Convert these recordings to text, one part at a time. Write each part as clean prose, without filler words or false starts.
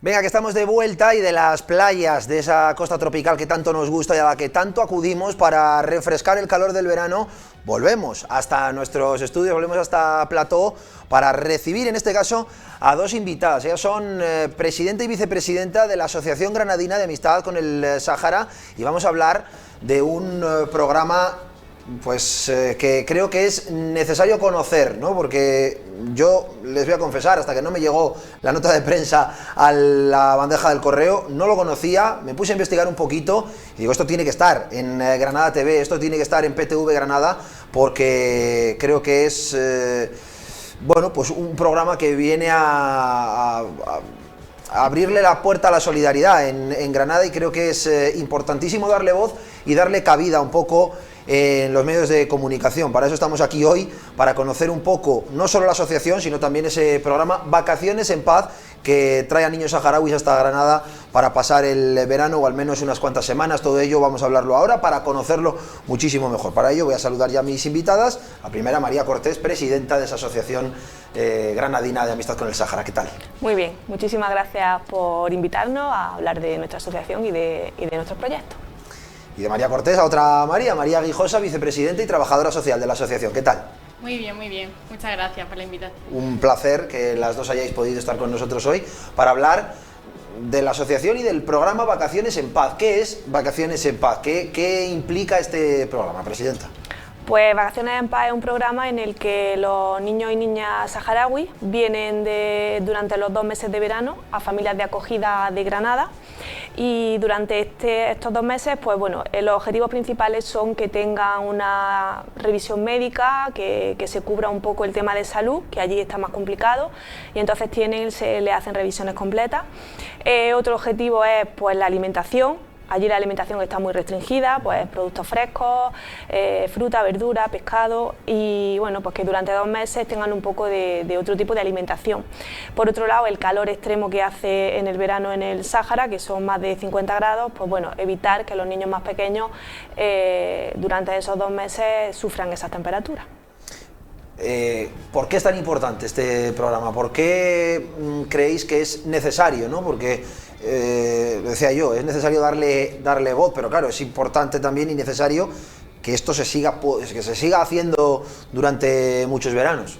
Venga, que estamos de vuelta y de las playas de esa costa tropical que tanto nos gusta y a la que tanto acudimos para refrescar el calor del verano, volvemos hasta nuestros estudios, volvemos hasta Plató para recibir en este caso a dos invitadas. Ellas son presidenta y vicepresidenta de la Asociación Granadina de Amistad con el Sáhara y vamos a hablar de un programa pues que creo que es necesario conocer, ¿no? Porque yo les voy a confesar, hasta que no me llegó la nota de prensa a la bandeja del correo, no lo conocía, me puse a investigar un poquito y digo, esto tiene que estar en Granada TV, esto tiene que estar en PTV Granada, porque creo que es bueno, pues un programa que viene a abrirle la puerta a la solidaridad en Granada, y creo que es importantísimo darle voz y darle cabida un poco en los medios de comunicación. Para eso estamos aquí hoy, para conocer un poco no solo la asociación, sino también ese programa Vacaciones en Paz, que trae a niños saharauis hasta Granada para pasar el verano o al menos unas cuantas semanas. Todo ello vamos a hablarlo ahora para conocerlo muchísimo mejor. Para ello voy a saludar ya a mis invitadas. La primera, María Cortés, presidenta de esa asociación granadina de Amistad con el Sáhara. ¿Qué tal? Muy bien, muchísimas gracias por invitarnos a hablar de nuestra asociación y de nuestros proyectos. Y de María Cortés a otra María, María Guijosa, vicepresidenta y trabajadora social de la asociación. ¿Qué tal? Muy bien, muy bien. Muchas gracias por la invitación. Un placer que las dos hayáis podido estar con nosotros hoy para hablar de la asociación y del programa Vacaciones en Paz. ¿Qué es Vacaciones en Paz? ¿Qué implica este programa, presidenta? Pues Vacaciones en Paz es un programa en el que los niños y niñas saharauis vienen durante los 2 meses de verano a familias de acogida de Granada, y durante estos 2 meses, pues bueno, los objetivos principales son que tengan una revisión médica, que se cubra un poco el tema de salud, que allí está más complicado, y entonces se le hacen revisiones completas. Otro objetivo es pues la alimentación. Allí la alimentación está muy restringida, pues productos frescos, fruta, verdura, pescado, y bueno, pues que durante 2 meses tengan un poco de otro tipo de alimentación. Por otro lado, el calor extremo que hace en el verano en el Sáhara, que son más de 50 grados, pues bueno, evitar que los niños más pequeños durante esos 2 meses sufran esas temperaturas. ¿Por qué es tan importante este programa? ¿Por qué creéis que es necesario, ¿no? Porque, lo decía yo, es necesario darle voz, pero claro, es importante también y necesario que esto se siga haciendo durante muchos veranos.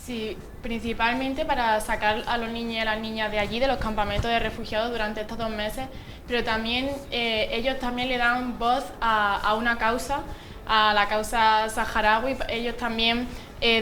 Sí, principalmente para sacar a los niños y a las niñas de allí, de los campamentos de refugiados durante estos 2 meses, pero también ellos también le dan voz a una causa, a la causa saharaui. Ellos también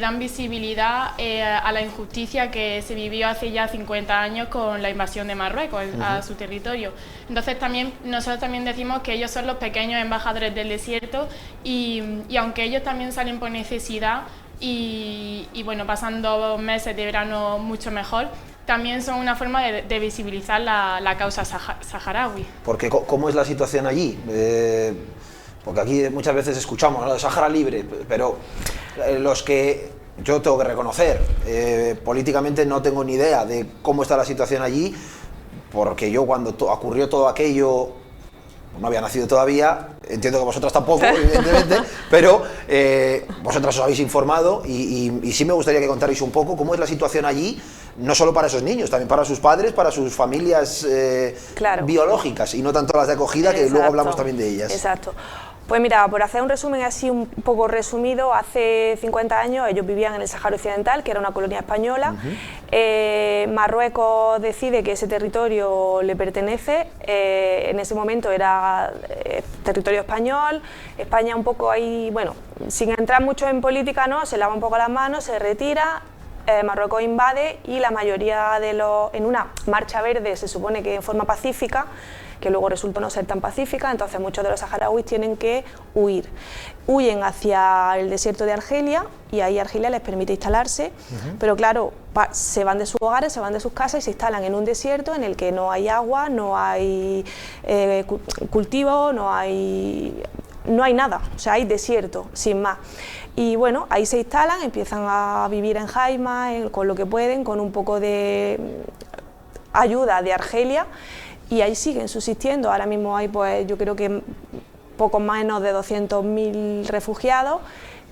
dan visibilidad a la injusticia que se vivió hace ya 50 años con la invasión de Marruecos a su territorio. Entonces nosotros también decimos que ellos son los pequeños embajadores del desierto, y aunque ellos también salen por necesidad y bueno, pasan 2 meses de verano mucho mejor, también son una forma de visibilizar la causa saharaui. Porque ¿cómo es la situación allí? Porque aquí muchas veces escuchamos, ¿no?, de Sáhara libre, pero los que yo tengo que reconocer, políticamente no tengo ni idea de cómo está la situación allí, porque yo cuando ocurrió todo aquello no había nacido todavía. Entiendo que vosotras tampoco, evidentemente, pero vosotras os habéis informado y sí me gustaría que contarais un poco cómo es la situación allí, no solo para esos niños, también para sus padres, para sus familias claro, biológicas, y no tanto las de acogida. Exacto, que luego hablamos también de ellas. Exacto. Pues mira, por hacer un resumen así un poco resumido, hace 50 años ellos vivían en el Sáhara Occidental, que era una colonia española. Marruecos decide que ese territorio le pertenece, en ese momento era territorio español. España un poco ahí, bueno, sin entrar mucho en política, ¿no?, se lava un poco las manos, se retira. Marruecos invade, y la mayoría en una marcha verde, se supone que en forma pacífica, que luego resultó no ser tan pacífica, entonces muchos de los saharauis tienen que huir. Huyen hacia el desierto de Argelia, y ahí Argelia les permite instalarse, pero claro, se van de sus hogares, se van de sus casas y se instalan en un desierto en el que no hay agua, no hay cultivo, no hay nada, o sea, hay desierto, sin más. Y bueno, ahí se instalan, empiezan a vivir en jaimas, con lo que pueden, con un poco de ayuda de Argelia, y ahí siguen subsistiendo. Ahora mismo hay, pues yo creo que poco menos de 200.000 refugiados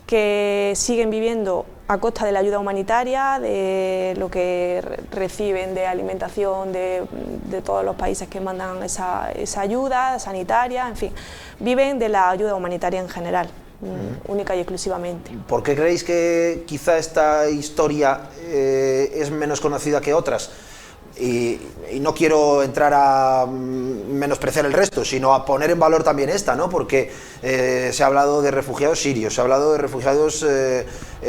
que siguen viviendo a costa de la ayuda humanitaria, de lo que reciben de alimentación de todos los países que mandan esa ayuda sanitaria, en fin, viven de la ayuda humanitaria en general, única y exclusivamente. ¿Por qué creéis que quizá esta historia es menos conocida que otras? Y no quiero entrar a menospreciar el resto, sino a poner en valor también esta, ¿no? Porque se ha hablado de refugiados sirios, se ha hablado de refugiados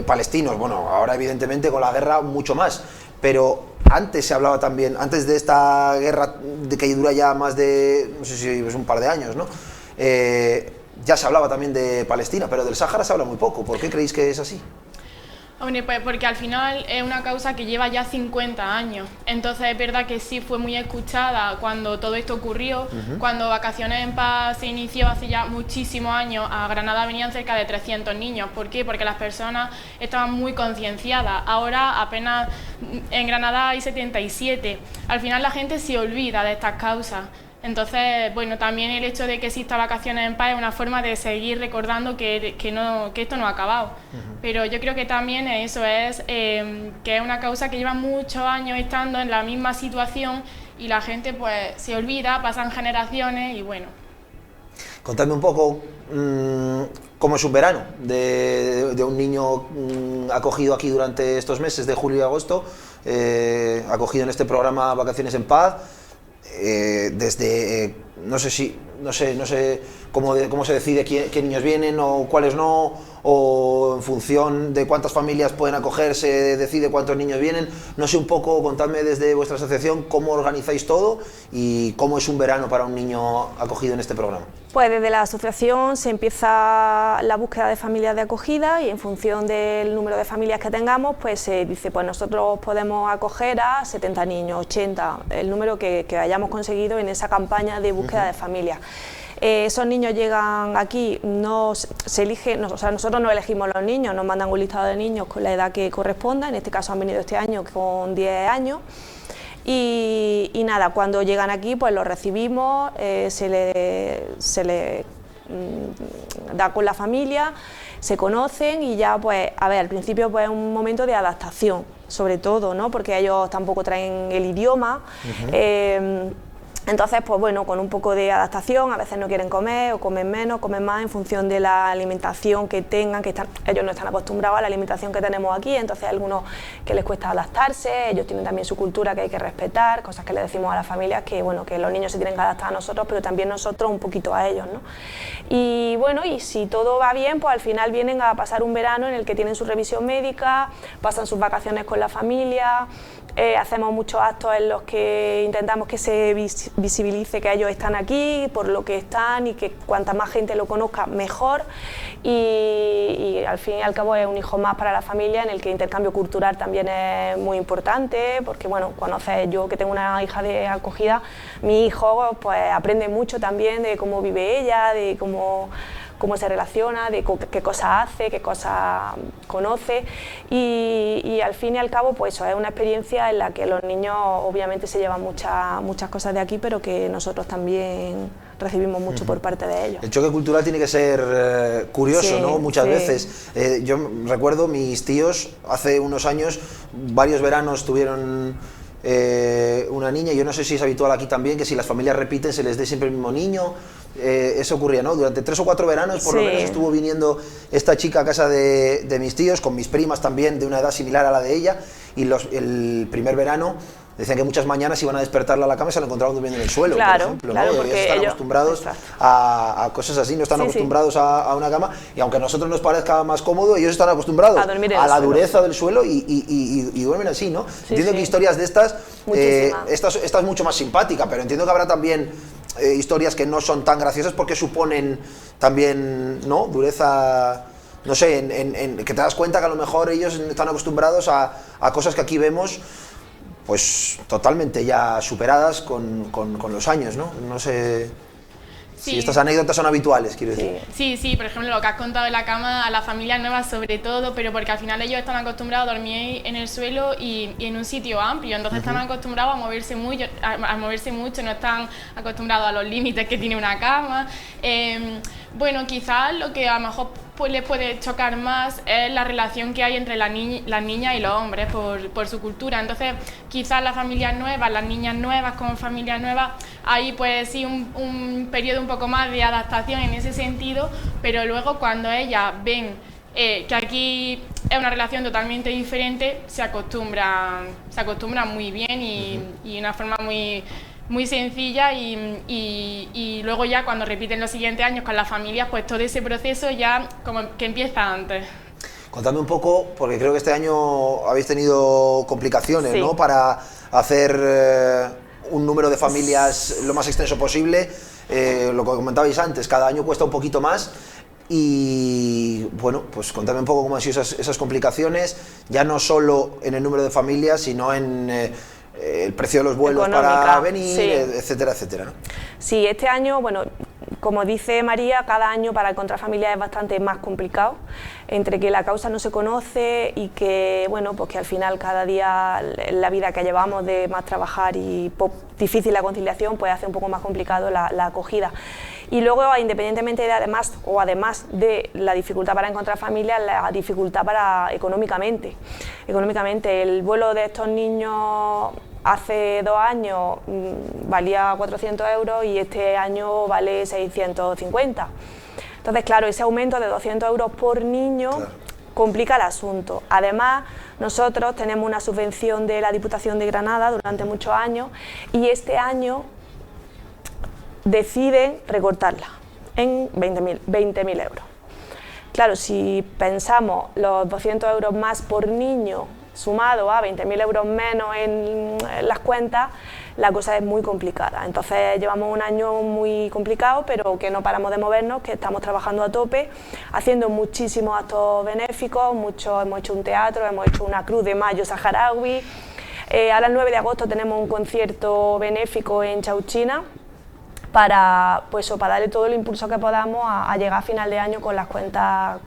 palestinos, bueno, ahora evidentemente con la guerra mucho más, pero antes se hablaba también, antes de esta guerra que dura ya más de, no sé si es un par de años, ¿no? Ya se hablaba también de Palestina, pero del Sáhara se habla muy poco. ¿Por qué creéis que es así? Hombre, pues porque al final es una causa que lleva ya 50 años, entonces es verdad que sí fue muy escuchada cuando todo esto ocurrió, cuando Vacaciones en Paz se inició hace ya muchísimos años, a Granada venían cerca de 300 niños, ¿por qué? Porque las personas estaban muy concienciadas, ahora apenas en Granada hay 77, al final la gente se olvida de estas causas. Entonces, bueno, también el hecho de que exista Vacaciones en Paz es una forma de seguir recordando que esto no ha acabado. Pero yo creo que también eso es que es una causa que lleva muchos años estando en la misma situación y la gente pues se olvida, pasan generaciones y bueno. Contadme un poco cómo es un verano de un niño acogido aquí durante estos meses de julio y agosto, acogido en este programa Vacaciones en Paz. Desde no sé cómo se decide qué niños vienen o cuáles no, o en función de cuántas familias pueden acogerse decide cuántos niños vienen. No sé, un poco, contadme desde vuestra asociación cómo organizáis todo y cómo es un verano para un niño acogido en este programa. Pues desde la asociación se empieza la búsqueda de familias de acogida y en función del número de familias que tengamos, pues se dice, pues nosotros podemos acoger a 70 niños, 80, el número que hayamos conseguido en esa campaña de búsqueda de familias. Esos niños llegan aquí, o sea, nosotros no elegimos los niños, nos mandan un listado de niños con la edad que corresponda, en este caso han venido este año con 10 años. Y nada, cuando llegan aquí pues los recibimos, se le da con la familia, se conocen y ya pues, a ver, al principio pues es un momento de adaptación, sobre todo, ¿no? Porque ellos tampoco traen el idioma. Entonces, pues bueno, con un poco de adaptación, a veces no quieren comer o comen menos, comen más en función de la alimentación que tengan, ellos no están acostumbrados a la alimentación que tenemos aquí, entonces hay algunos que les cuesta adaptarse, ellos tienen también su cultura que hay que respetar, cosas que le decimos a las familias que bueno, que los niños se tienen que adaptar a nosotros, pero también nosotros un poquito a ellos, ¿no? Y bueno, y si todo va bien, pues al final vienen a pasar un verano en el que tienen su revisión médica, pasan sus vacaciones con la familia. Hacemos muchos actos en los que intentamos que se visibilice que ellos están aquí, por lo que están y que cuanta más gente lo conozca mejor y al fin y al cabo es un hijo más para la familia en el que el intercambio cultural también es muy importante porque bueno, conoces, yo que tengo una hija de acogida, mi hijo pues aprende mucho también de cómo vive ella, de cómo se relaciona, de qué cosas hace, qué cosas conoce y al fin y al cabo pues eso es una experiencia en la que los niños obviamente se llevan muchas cosas de aquí pero que nosotros también recibimos mucho por parte de ellos. El choque cultural tiene que ser curioso, sí, ¿no? Muchas veces. Yo recuerdo mis tíos hace unos años, varios veranos tuvieron una niña, yo no sé si es habitual aquí también, que si las familias repiten se les dé siempre el mismo niño. Eso ocurría, ¿no? Durante 3 o 4 veranos por lo menos estuvo viniendo esta chica a casa de mis tíos, con mis primas también de una edad similar a la de ella, y el primer verano decían que muchas mañanas iban a despertarla a la cama y se la encontraban durmiendo en el suelo, por ejemplo, ¿no? Ellos están acostumbrados a cosas así, no están acostumbrados a una cama, y aunque a nosotros nos parezca más cómodo, ellos están acostumbrados a la dureza del suelo y duermen así, ¿no? Entiendo que historias de estas, esta es mucho más simpática, pero entiendo que habrá también historias que no son tan graciosas porque suponen también, ¿no?, dureza, no sé, que te das cuenta que a lo mejor ellos están acostumbrados a cosas que aquí vemos pues totalmente ya superadas con los años, ¿no? No sé si estas anécdotas son habituales, quiero decir. Sí, por ejemplo, lo que has contado de la cama, a las familias nuevas sobre todo, pero porque al final ellos están acostumbrados a dormir en el suelo y en un sitio amplio, entonces están acostumbrados a moverse mucho, no están acostumbrados a los límites que tiene una cama. Bueno, quizás lo que a lo mejor pues les puede chocar más es la relación que hay entre las niñas y los hombres por su cultura. Entonces, quizás las familias nuevas, las niñas nuevas como familias nuevas, hay pues sí un periodo un poco más de adaptación en ese sentido, pero luego cuando ellas ven que aquí es una relación totalmente diferente, se acostumbran muy bien y una forma muy sencilla y luego ya cuando repiten los siguientes años con las familias, pues todo ese proceso ya como que empieza antes. Contadme un poco, porque creo que este año habéis tenido complicaciones, sí, ¿no?, para hacer un número de familias lo más extenso posible. Lo que comentabais antes, cada año cuesta un poquito más. Y bueno, pues contadme un poco cómo han sido esas complicaciones, ya no solo en el número de familias, sino en el precio de los vuelos para venir, sí, etcétera, etcétera, ¿no? Sí, este año, bueno, como dice María, cada año para encontrar familias es bastante más complicado, entre que la causa no se conoce y que, bueno, pues que al final cada día la vida que llevamos de más trabajar y difícil la conciliación, pues hace un poco más complicado la acogida. Y luego, independientemente de además de la dificultad para encontrar familias, la dificultad económicamente. El vuelo de estos niños hace 2 años valía 400 euros y este año vale 650. Entonces, claro, ese aumento de 200 euros por niño, claro, complica el asunto. Además, nosotros tenemos una subvención de la Diputación de Granada durante muchos años y este año deciden recortarla en 20.000 euros. Claro, si pensamos los 200 euros más por niño sumado a 20.000 euros menos en las cuentas, la cosa es muy complicada. Entonces llevamos un año muy complicado, pero que no paramos de movernos, que estamos trabajando a tope, haciendo muchísimos actos benéficos, hemos hecho un teatro, hemos hecho una cruz de mayo saharaui. Ahora el 9 de agosto tenemos un concierto benéfico en Chauchina, para darle todo el impulso que podamos a llegar a final de año con las cuentas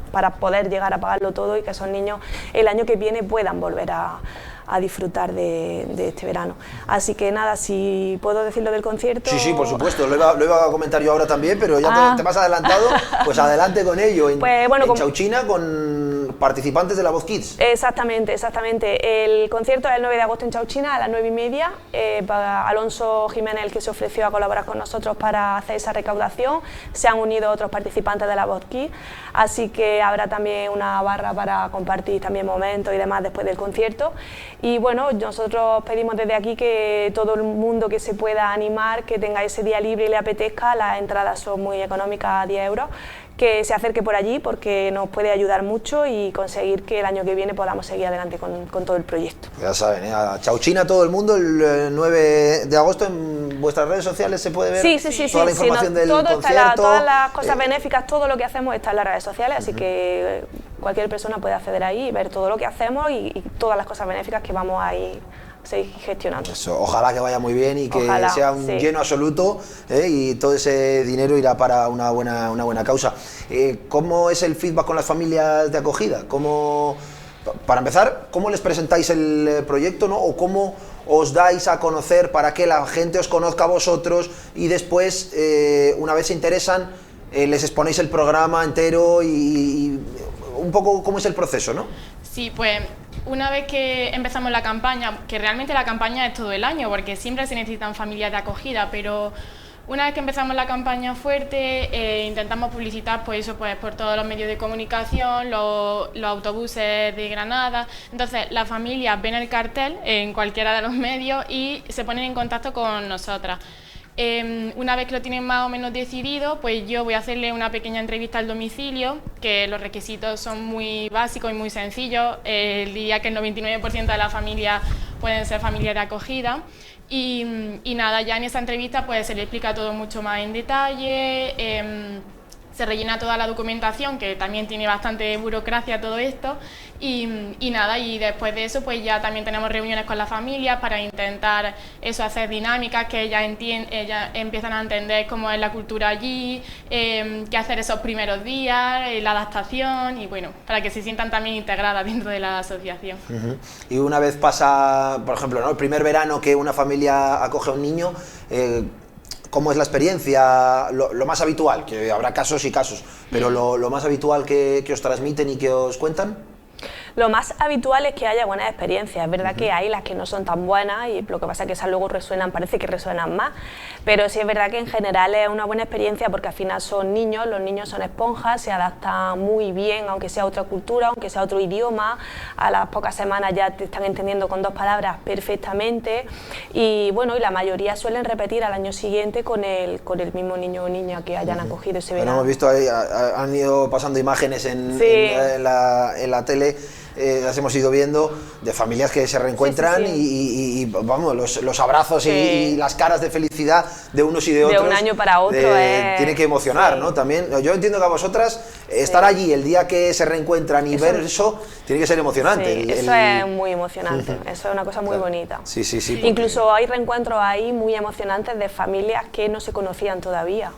para poder llegar a pagarlo todo y que esos niños el año que viene puedan volver a disfrutar de este verano. Así que nada, si puedo decir lo del concierto... Sí, por supuesto, lo iba a comentar yo ahora también, pero ya te has adelantado, pues adelante con ello. Pues, bueno, en Chauchina con participantes de La Voz Kids. Exactamente. El concierto es el 9 de agosto en Chauchina a las 9:30. Alonso Jiménez, el que se ofreció a colaborar con nosotros para hacer esa recaudación, se han unido otros participantes de La Voz Kids, así que habrá también una barra para compartir también momentos y demás después del concierto. Y bueno, nosotros pedimos desde aquí que todo el mundo que se pueda animar, que tenga ese día libre y le apetezca, las entradas son muy económicas, 10 euros, que se acerque por allí porque nos puede ayudar mucho y conseguir que el año que viene podamos seguir adelante con todo el proyecto. Ya saben, a Chauchina todo el mundo, el 9 de agosto en vuestras redes sociales se puede ver toda la información del concierto. Todas las cosas benéficas, todo lo que hacemos está en las redes sociales, así que cualquier persona puede acceder ahí y ver todo lo que hacemos y todas las cosas benéficas que vamos a ir seguir gestionando. Eso, ojalá que vaya muy bien y que sea un lleno absoluto, y todo ese dinero irá para una buena causa. ¿Cómo es el feedback con las familias de acogida? Para empezar, ¿cómo les presentáis el proyecto, ¿no? O cómo os dais a conocer para que la gente os conozca a vosotros y después, una vez se interesan, les exponéis el programa entero y un poco cómo es el proceso, ¿no? Sí, pues una vez que empezamos la campaña, que realmente la campaña es todo el año, porque siempre se necesitan familias de acogida, pero una vez que empezamos la campaña fuerte, intentamos publicitar pues por todos los medios de comunicación, los autobuses de Granada. Entonces las familias ven el cartel en cualquiera de los medios y se ponen en contacto con nosotras. Una vez que lo tienen más o menos decidido, pues yo voy a hacerle una pequeña entrevista al domicilio, que los requisitos son muy básicos y muy sencillos. Diría que el 99% de las familias pueden ser familias de acogida. Y nada, ya en esa entrevista pues se le explica todo mucho más en detalle, se rellena toda la documentación, que también tiene bastante burocracia todo esto, y nada, y después de eso pues ya también tenemos reuniones con la familia para intentar hacer dinámicas, que ellas empiezan a entender cómo es la cultura allí, qué hacer esos primeros días, la adaptación, y bueno, para que se sientan también integradas dentro de la asociación. Y una vez pasa, por ejemplo, ¿no?, el primer verano que una familia acoge a un niño, ¿cómo es la experiencia? Lo más habitual, que habrá casos y casos, pero lo más habitual que os transmiten y que os cuentan. Lo más habitual es que haya buenas experiencias. Es verdad que hay las que no son tan buenas y lo que pasa es que esas luego resuenan, parece que resuenan más, pero sí es verdad que en general es una buena experiencia porque al final son niños, los niños son esponjas, se adaptan muy bien, aunque sea otra cultura, aunque sea otro idioma, a las pocas semanas ya te están entendiendo con 2 palabras perfectamente y bueno, y la mayoría suelen repetir al año siguiente con el mismo niño o niña que hayan acogido ese verano. Bueno, hemos visto ahí, han ido pasando imágenes en la tele. Las hemos ido viendo de familias que se reencuentran y vamos, los abrazos y las caras de felicidad de unos y de otros. De un año para otro tiene que emocionar, ¿no? También, yo entiendo que a vosotras estar allí el día que se reencuentran y ver eso tiene que ser emocionante. Eso es muy emocionante, eso es una cosa muy bonita. Sí, Incluso hay reencuentros ahí muy emocionantes de familias que no se conocían todavía,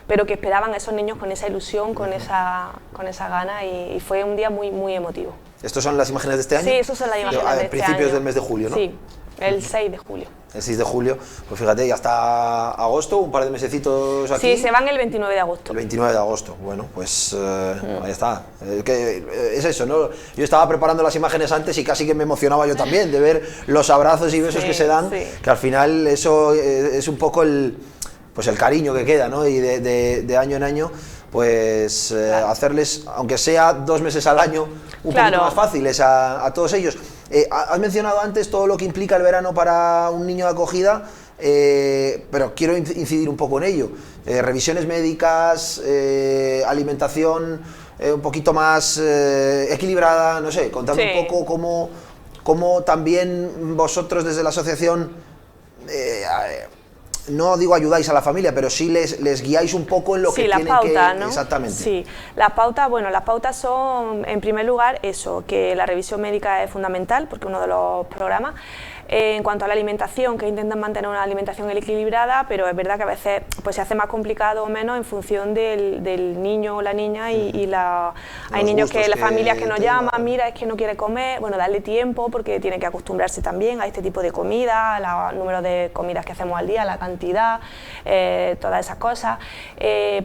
pero que esperaban a esos niños con esa ilusión, con esa gana y fue un día muy, muy emotivo. ¿Estos son las imágenes de este año? Sí, esas son las imágenes de este año. A principios del mes de julio, ¿no? Sí, el 6 de julio. El 6 de julio, pues fíjate, ya está agosto, un par de mesecitos aquí. Sí, se van el 29 de agosto. El 29 de agosto, bueno, pues ahí está. Es eso, ¿no? Yo estaba preparando las imágenes antes y casi que me emocionaba yo también de ver los abrazos y besos que se dan, que al final eso es un poco el cariño que queda, ¿no? Y de año en año, pues hacerles, aunque sea 2 meses al año, un poquito más fáciles a todos ellos. Has mencionado antes todo lo que implica el verano para un niño de acogida, pero quiero incidir un poco en ello. Revisiones médicas, alimentación un poquito más equilibrada, no sé, contadme un poco cómo también vosotros desde la asociación no digo ayudáis a la familia, pero sí les guiáis un poco en lo que tienen pautas, que... ¿no? Exactamente. Sí, las pautas son, en primer lugar, eso, que la revisión médica es fundamental, porque uno de los programas. En cuanto a la alimentación, que intentan mantener una alimentación equilibrada, pero es verdad que a veces pues, se hace más complicado o menos en función del niño o la niña hay niños que las familias que nos llaman, mira, es que no quiere comer, bueno, darle tiempo porque tiene que acostumbrarse también a este tipo de comida, al número de comidas que hacemos al día, la cantidad, todas esas cosas.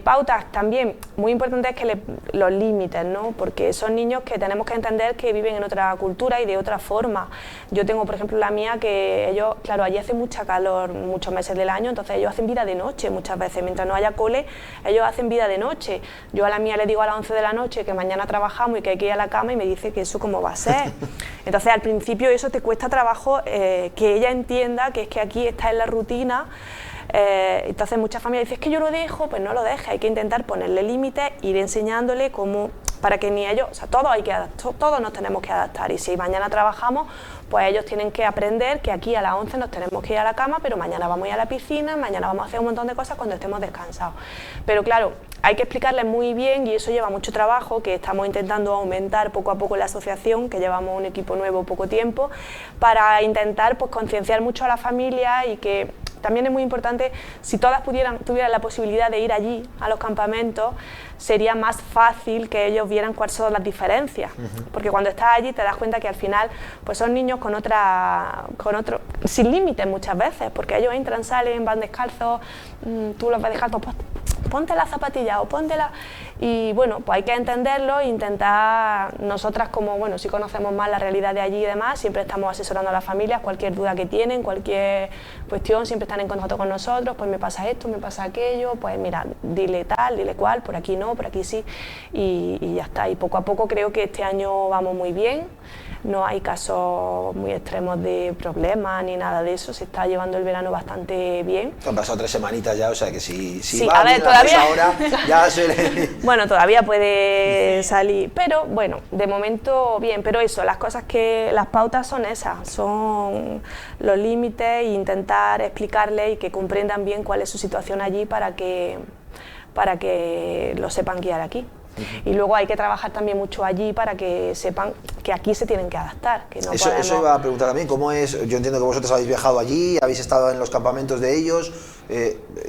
Pautas también, muy importante es que los límites, ¿no? Porque son niños que tenemos que entender que viven en otra cultura y de otra forma. Yo tengo, por ejemplo, la mía, que ellos, claro, allí hace mucha calor muchos meses del año, entonces ellos hacen vida de noche muchas veces, mientras no haya cole, ellos hacen vida de noche. Yo a la mía le digo a las 11 de la noche que mañana trabajamos y que hay que ir a la cama y me dice que eso cómo va a ser. Entonces al principio eso te cuesta trabajo que ella entienda que es que aquí está en la rutina. Entonces muchas familias dicen, es que yo lo dejo, pues no lo dejes, hay que intentar ponerle límites, ir enseñándole cómo, para que ni ellos, o sea, todos nos tenemos que adaptar y si mañana trabajamos, pues ellos tienen que aprender que aquí a las 11 nos tenemos que ir a la cama, pero mañana vamos a ir a la piscina, mañana vamos a hacer un montón de cosas cuando estemos descansados. Pero claro, hay que explicarles muy bien y eso lleva mucho trabajo, que estamos intentando aumentar poco a poco en la asociación, que llevamos un equipo nuevo poco tiempo, para intentar pues, concienciar mucho a la familia y que también es muy importante, si todas tuvieran la posibilidad de ir allí, a los campamentos, sería más fácil que ellos vieran cuáles son las diferencias. Porque cuando estás allí te das cuenta que al final pues son niños con otro, sin límites muchas veces, porque ellos entran, salen, van descalzos, tú los ves descalzos, pues, ponte la zapatilla o póntela. Y bueno, pues hay que entenderlo e intentar, nosotras como, bueno, si conocemos más la realidad de allí y demás, siempre estamos asesorando a las familias, cualquier duda que tienen, cualquier cuestión, siempre están en contacto con nosotros, pues me pasa esto, me pasa aquello, pues mira, dile tal, dile cual, por aquí no, por aquí sí, y ya está. Y poco a poco creo que este año vamos muy bien, no hay casos muy extremos de problemas ni nada de eso, se está llevando el verano bastante bien. Han pasado 3 semanitas ya, o sea que si sí, va a ver, bien todavía... ahora, ya se... Bueno, todavía puede salir, pero bueno, de momento bien, pero eso, las pautas son esas, son los límites e intentar explicarles y que comprendan bien cuál es su situación allí para que lo sepan guiar aquí. Y luego hay que trabajar también mucho allí para que sepan que aquí se tienen que adaptar. Que no eso iba a preguntar también, ¿cómo es? Yo entiendo que vosotros habéis viajado allí, habéis estado en los campamentos de ellos,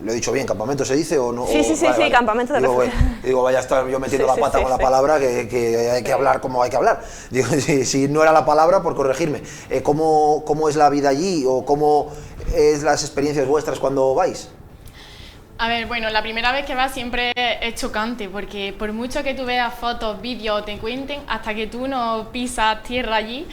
¿lo he dicho bien? ¿Campamento se dice o no? Sí, vale. Campamento de refugiados. Digo, vaya a estar yo metiendo la pata con la palabra, que hay que hablar como hay que hablar. Digo, si no era la palabra, por corregirme. ¿Cómo es la vida allí o cómo es las experiencias vuestras cuando vais? A ver, bueno, la primera vez que vas siempre es chocante, porque por mucho que tú veas fotos, vídeos o te cuenten, hasta que tú no pisas tierra allí,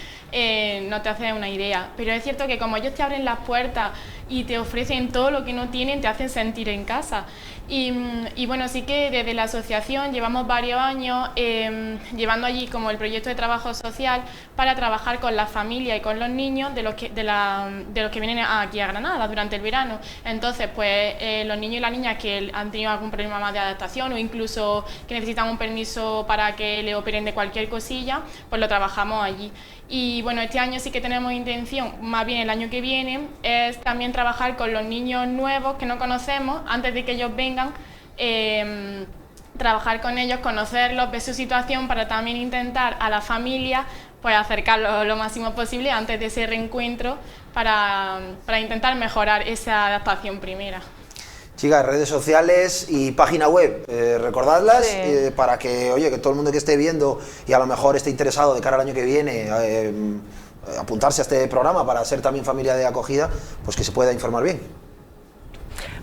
no te haces una idea. Pero es cierto que como ellos te abren las puertas y te ofrecen todo lo que no tienen, te hacen sentir en casa. Y bueno, sí que desde la asociación llevamos varios años llevando allí como el proyecto de trabajo social para trabajar con las familias y con los niños de los que vienen aquí a Granada durante el verano. Entonces, pues los niños y las niñas que han tenido algún problema más de adaptación o incluso que necesitan un permiso para que le operen de cualquier cosilla, pues lo trabajamos allí. Y bueno, este año sí que tenemos intención, más bien el año que viene, es también trabajar con los niños nuevos que no conocemos antes de que ellos vengan, trabajar con ellos, conocerlos, ver su situación para también intentar a la familia pues acercarlos lo máximo posible antes de ese reencuentro para intentar mejorar esa adaptación primera. Chicas, redes sociales y página web, recordadlas Sí. para que, oye, que todo el mundo que esté viendo y a lo mejor esté interesado de cara al año que viene apuntarse a este programa para ser también familia de acogida, pues que se pueda informar bien.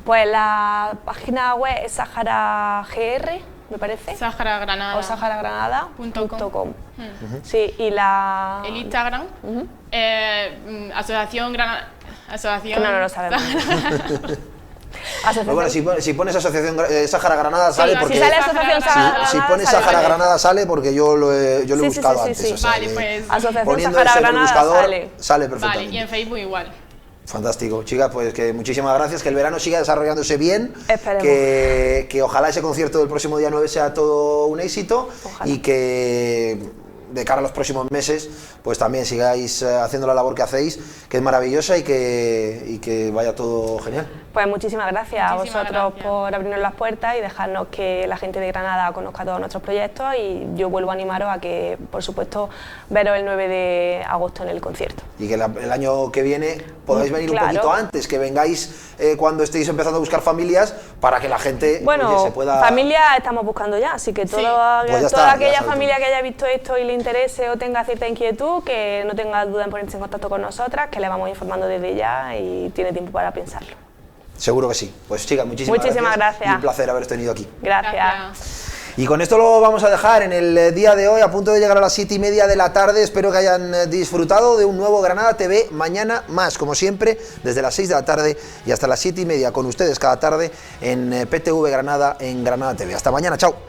Pues la página web es Sahara GR, me parece. Sahara Granada. O saharagranada.com. Sí, y El Instagram, Asociación Granada. Que no lo sabemos. Pero bueno, si pones Asociación Sahara Granada sale Sí, porque si sale Asociación Sahara si Granada, pones sale. Sahara Granada sale porque yo lo he Sí, buscado sí, antes. sí. O sea, Vale, que pues. Asociación poniendo Sahara ese en el Granada buscador sale. perfectamente. Vale, y en Facebook igual. Fantástico, chicas, pues que muchísimas gracias, que el verano siga desarrollándose bien, Esperemos. que ojalá ese concierto del próximo día 9 sea todo un éxito. Ojalá. Y que de cara a los próximos meses pues también sigáis haciendo la labor que hacéis, que es maravillosa y que vaya todo genial. Pues muchísimas gracias a Muchísimas vosotros gracias. por abrirnos las puertas y dejarnos que la gente de Granada conozca todos nuestros proyectos, y yo vuelvo a animaros a que, por supuesto, veros el 9 de agosto en el concierto. Y que el año que viene podáis venir Claro. un poquito antes, que vengáis cuando estéis empezando a buscar familias para que la gente Bueno, oye, se pueda... familia estamos buscando ya, así que Sí. toda Pues ya está, toda ya aquella sabes familia tú. que haya visto esto y le interese o tenga cierta inquietud, que no tenga duda en ponerse en contacto con nosotras, que le vamos informando desde ya y tiene tiempo para pensarlo. Seguro que sí. Pues chicas, muchísimas gracias. Y un placer haberos tenido aquí. Gracias. Y con esto lo vamos a dejar en el día de hoy, a punto de llegar a las 7:30 de la tarde. Espero que hayan disfrutado de un nuevo Granada TV. Mañana más, como siempre, desde las 6 de la tarde y hasta las 7:30 con ustedes cada tarde en PTV Granada, en Granada TV. Hasta mañana, chao.